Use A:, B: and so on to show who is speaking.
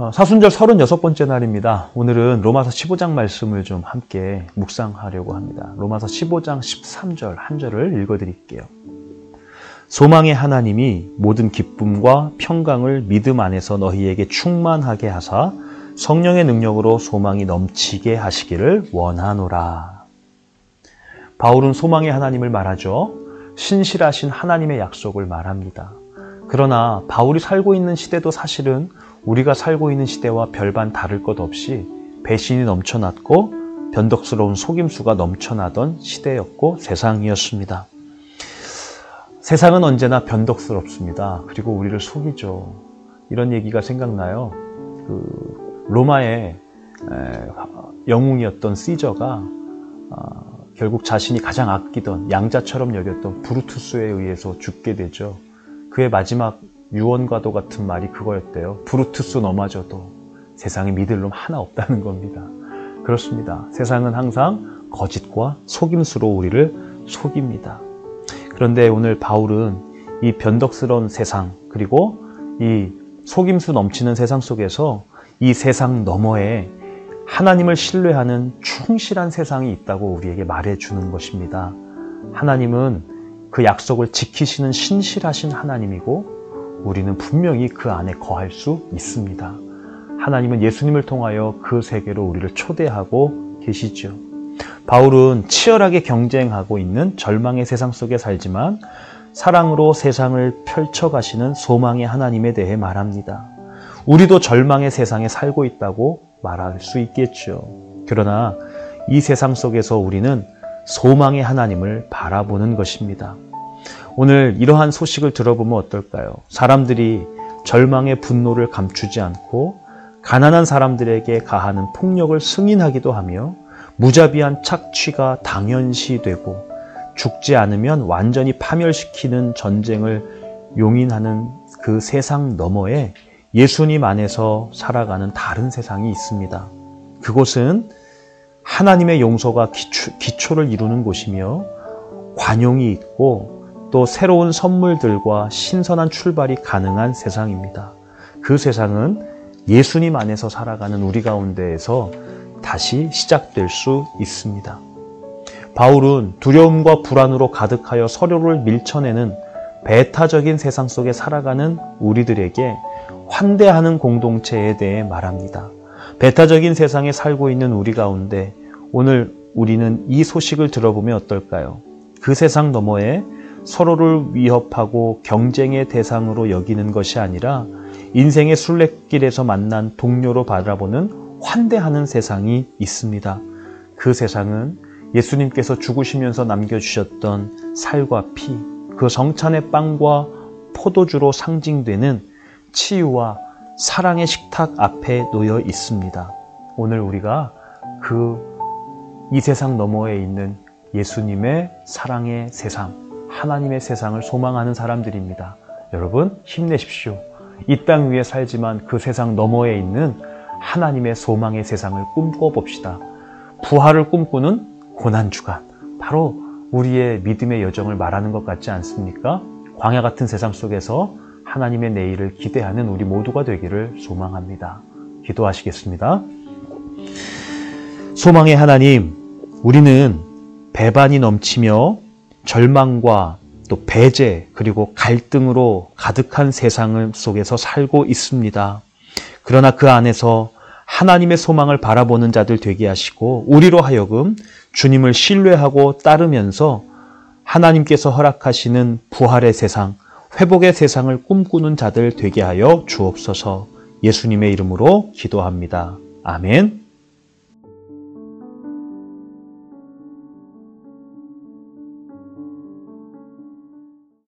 A: 사순절 36번째 날입니다. 오늘은 로마서 15장 말씀을 좀 함께 묵상하려고 합니다. 로마서 15장 13절 한 절을 읽어드릴게요. 소망의 하나님이 모든 기쁨과 평강을 믿음 안에서 너희에게 충만하게 하사 성령의 능력으로 소망이 넘치게 하시기를 원하노라. 바울은 소망의 하나님을 말하죠. 신실하신 하나님의 약속을 말합니다. 그러나 바울이 살고 있는 시대도 사실은 우리가 살고 있는 시대와 별반 다를 것 없이 배신이 넘쳐났고 변덕스러운 속임수가 넘쳐나던 시대였고 세상이었습니다. 세상은 언제나 변덕스럽습니다. 그리고 우리를 속이죠. 이런 얘기가 생각나요. 로마의 영웅이었던 시저가 결국 자신이 가장 아끼던 양자처럼 여겼던 브루투스에 의해서 죽게 되죠. 그의 마지막 유언과도 같은 말이 그거였대요. 브루투스 너마저도 세상에 믿을 놈 하나 없다는 겁니다. 그렇습니다. 세상은 항상 거짓과 속임수로 우리를 속입니다. 그런데 오늘 바울은 이 변덕스러운 세상 그리고 이 속임수 넘치는 세상 속에서 이 세상 너머에 하나님을 신뢰하는 충실한 세상이 있다고 우리에게 말해주는 것입니다. 하나님은 그 약속을 지키시는 신실하신 하나님이고 우리는 분명히 그 안에 거할 수 있습니다. 하나님은 예수님을 통하여 그 세계로 우리를 초대하고 계시죠. 바울은 치열하게 경쟁하고 있는 절망의 세상 속에 살지만 사랑으로 세상을 펼쳐가시는 소망의 하나님에 대해 말합니다. 우리도 절망의 세상에 살고 있다고 말할 수 있겠죠. 그러나 이 세상 속에서 우리는 소망의 하나님을 바라보는 것입니다. 오늘 이러한 소식을 들어보면 어떨까요? 사람들이 절망의 분노를 감추지 않고 가난한 사람들에게 가하는 폭력을 승인하기도 하며 무자비한 착취가 당연시되고 죽지 않으면 완전히 파멸시키는 전쟁을 용인하는 그 세상 너머에 예수님 안에서 살아가는 다른 세상이 있습니다. 그곳은 하나님의 용서가 기초를 이루는 곳이며 관용이 있고 또 새로운 선물들과 신선한 출발이 가능한 세상입니다. 그 세상은 예수님 안에서 살아가는 우리 가운데에서 다시 시작될 수 있습니다. 바울은 두려움과 불안으로 가득하여 서로를 밀쳐내는 배타적인 세상 속에 살아가는 우리들에게 환대하는 공동체에 대해 말합니다. 배타적인 세상에 살고 있는 우리 가운데 오늘 우리는 이 소식을 들어보면 어떨까요? 그 세상 너머에 서로를 위협하고 경쟁의 대상으로 여기는 것이 아니라 인생의 순례길에서 만난 동료로 바라보는 환대하는 세상이 있습니다. 그 세상은 예수님께서 죽으시면서 남겨주셨던 살과 피, 그 성찬의 빵과 포도주로 상징되는 치유와 사랑의 식탁 앞에 놓여 있습니다. 오늘 우리가 이 세상 너머에 있는 예수님의 사랑의 세상, 하나님의 세상을 소망하는 사람들입니다. 여러분 힘내십시오. 이 땅 위에 살지만 그 세상 너머에 있는 하나님의 소망의 세상을 꿈꿔봅시다. 부활을 꿈꾸는 고난주간, 바로 우리의 믿음의 여정을 말하는 것 같지 않습니까? 광야 같은 세상 속에서 하나님의 내일을 기대하는 우리 모두가 되기를 소망합니다. 기도하시겠습니다. 소망의 하나님, 우리는 배반이 넘치며 절망과 또 배제 그리고 갈등으로 가득한 세상 속에서 살고 있습니다. 그러나 그 안에서 하나님의 소망을 바라보는 자들 되게 하시고 우리로 하여금 주님을 신뢰하고 따르면서 하나님께서 허락하시는 부활의 세상, 회복의 세상을 꿈꾸는 자들 되게 하여 주옵소서. 예수님의 이름으로 기도합니다. 아멘.